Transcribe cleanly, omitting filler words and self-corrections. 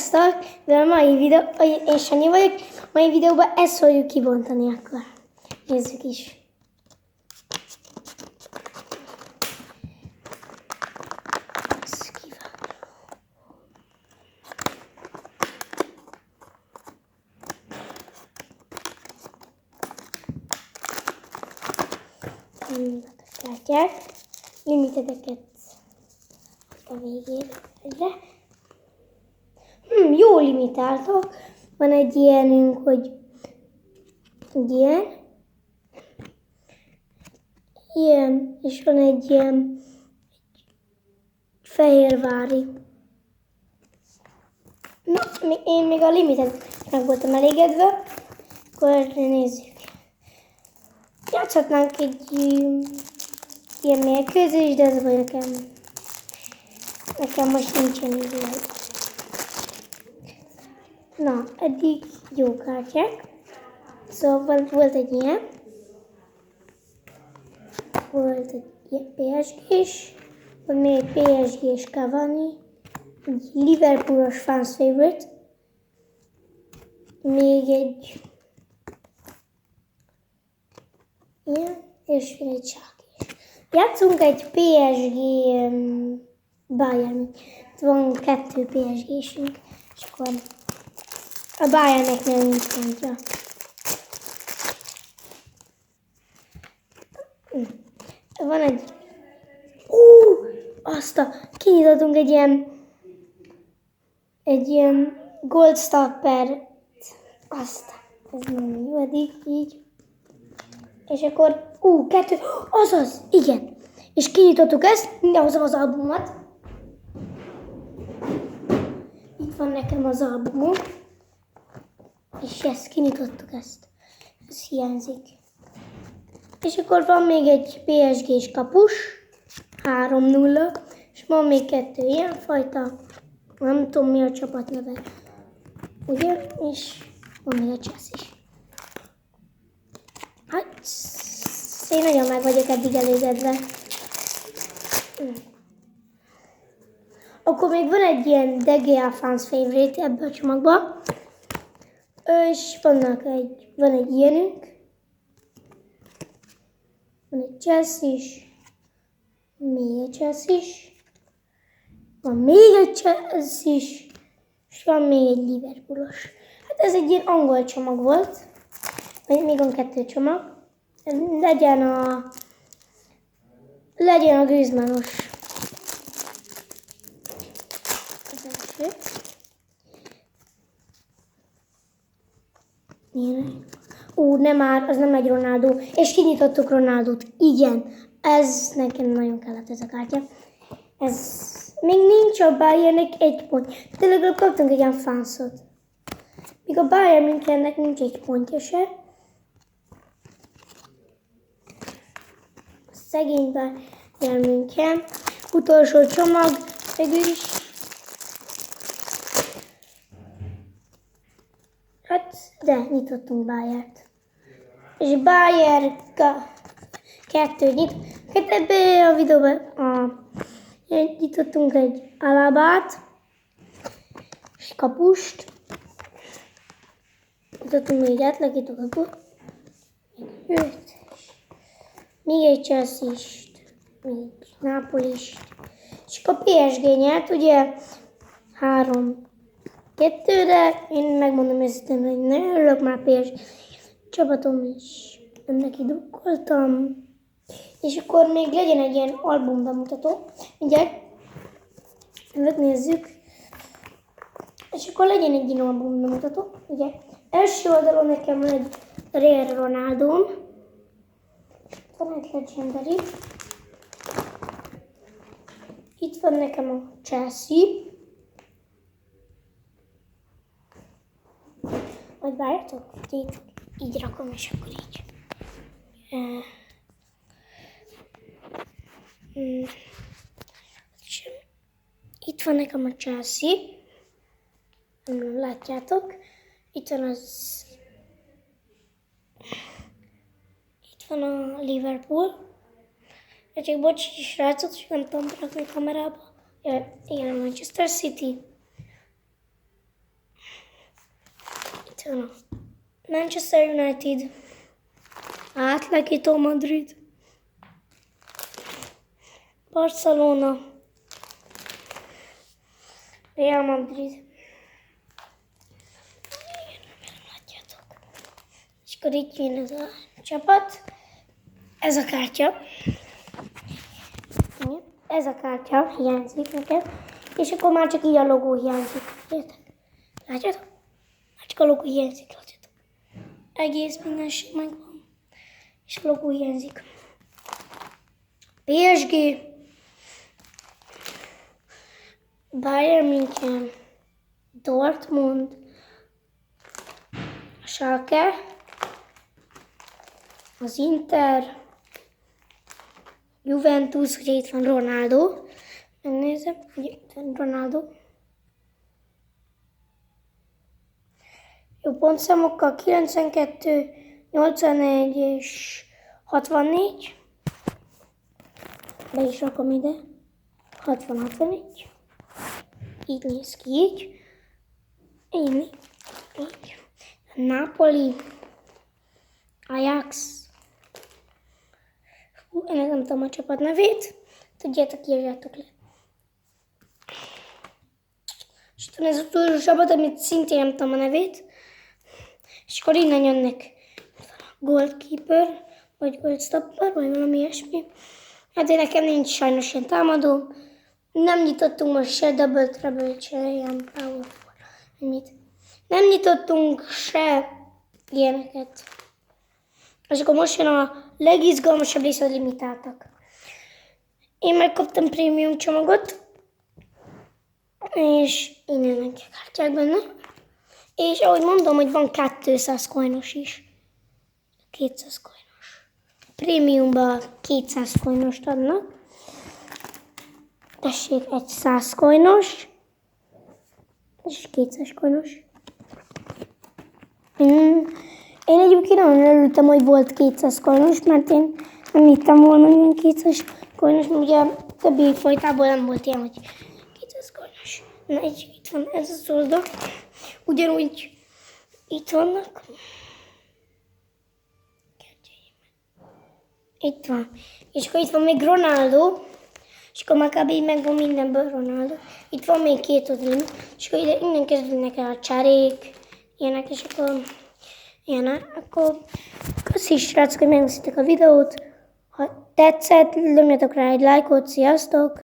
Sziasztok! De a mai videó, én Sanyi vagyok, a mai videóban ezt fogjuk kibontani akkor. Nézzük is. Látják, limitedeket a végére. Jó limitáltok. Van egy ilyenünk, hogy ilyen, és van egy ilyen fehérvári. Na, én még a limited meg voltam elégedve, akkor nézzük. Játszhatnánk egy ilyen mérkőzést, de ez vagy nekem most nincsen idő. Na, eddig jó kártyák. Szóval volt egy ilyen. Volt egy ilyen PSG-s. Volt még egy PSG-s Cavani. Egy Liverpoolos fans favorite. Még egy ilyen, és még egy Schalke. Játszunk egy PSG Bayern. Van 2 PSG-sünk, és akkor a Bayernnek nem nincs pontja. Van egy... kinyitottunk egy ilyen Gold Stopper. Ez nem jó, eddig így. És akkor, 2, azaz, igen. És kinyitottuk ezt, mindjárt hozom az albumot. Itt van nekem az albumom. És ezt kinyitottuk ezt. Ez hiányzik. És akkor van még egy PSG-s kapus. 3-0. És van még 2 ilyen fajta. Nem tudom mi a csapat neve. Ugye? És van még a Chelsea is. Hát, én nagyon meg vagyok eddig elégedve. Akkor még van egy ilyen De Gea fans favorite ebben a csomagban. És van egy ilyenünk. Van egy Chelsea is. Még egy Chelsea is. Van még egy Chelsea is. És van még egy Liverpoolos. Hát ez egy ilyen angol csomag volt. Még van 2 csomag. Legyen a Griezmannos. Az első. Nem már, az nem egy Ronaldo. És kinyitottuk Ronaldót. Igen, ez nekem nagyon kellett ez a kártya. Ez még nincs a Bayernnek 1 pont. De legalább kaptunk egy ilyen fanszot. Míg a Bayern Münchennek nincs 1 pontja se. Szegény Bayern München. Utolsó csomag, végül is. Hát, de nyitottunk Bayert. És Bayer 2 nyit. Hát ebben a videóban nyitottunk egy Alabát, és kapust. Nyitottunk még egy átlagító kaput. Még egy Chelsea-t, még egy Napolist. És a PSG nyert, ugye 3-2-re. Én megmondom őszintén, hogy nagyon örülök már PSG csapatom is. Neki drukkoltam. És akkor még legyen egy ilyen album bemutató. Mindjárt megnézzük. És akkor legyen egy ilyen album bemutató. Ugye első oldalon nekem van egy Real Ronaldo. Van egy Legendary. Itt van nekem a Chelsea. Majd várjatok, így rakom, és akkor így. Itt van nekem a Chelsea. Látjátok. Itt van a Liverpool. Csak bocs, srácok, és nem tudom rakni kamerába. Igen, a Manchester City. van a Manchester United, Atletico Madrid, Barcelona, Real Madrid. Látjátok. És akkor itt jön ez a csapat. Ez a kártya. Ez a kártya hiányzik nekem. És akkor már csak így a logó hiányzik. Értek? Látjátok? Már csak a logó hiányzik. Látjátok? Egész mindenség megvan. És a logó hiányzik. PSG, Bayern München, Dortmund, Schalke, az Inter, Juventus, ugye itt van Ronaldo. Megnézem, ugye itt van Ronaldo. Jó pontszámokkal 92, 81 és 64. Be is rakom ide. 60-61. Így néz ki, így. Így. Napoli. Ajax. Én nem tudom a csapat nevét. Tudjátok, írjátok le. És tudom, ez az utolsó csapat, amit szintén nem tudom a nevét. És akkor innen jönnek. Goalkeeper, vagy goalstopper, vagy valami ilyesmi. Hát én nekem nincs sajnos ilyen támadó. Nem nyitottunk most se double trouble, se ilyen power. Nem nyitottunk se ilyeneket. És akkor most jön a legizgalmasabb rész, a limitáltak. Én megkaptam prémium csomagot, és innen kártyák benne. És ahogy mondom, hogy van 200 coinos is. 200 coinos. Prémiumban 200 coinost adnak. Tessék, egy 100 coinos. És 200 coinos. Én egyébként nagyon örültem, hogy volt 200 coinos, mert én nem hittem volna, hogy 200 coinos, mert ugye többi fajtából nem volt ilyen, hogy 200 coinos. Na, itt van ez az oldal. Ugyanúgy itt vannak. Itt van. És akkor itt van még Ronaldo. És akkor már kb. Megvan mindenből Ronaldo. Itt van még 2 odlin. És akkor innen kezdődnek el a cserék. Ilyenek, és akkor... Ilyenek. Akkor köszi srácok, hogy megnéztétek a videót. Ha tetszett, nyomjatok rá egy lájkot. Sziasztok!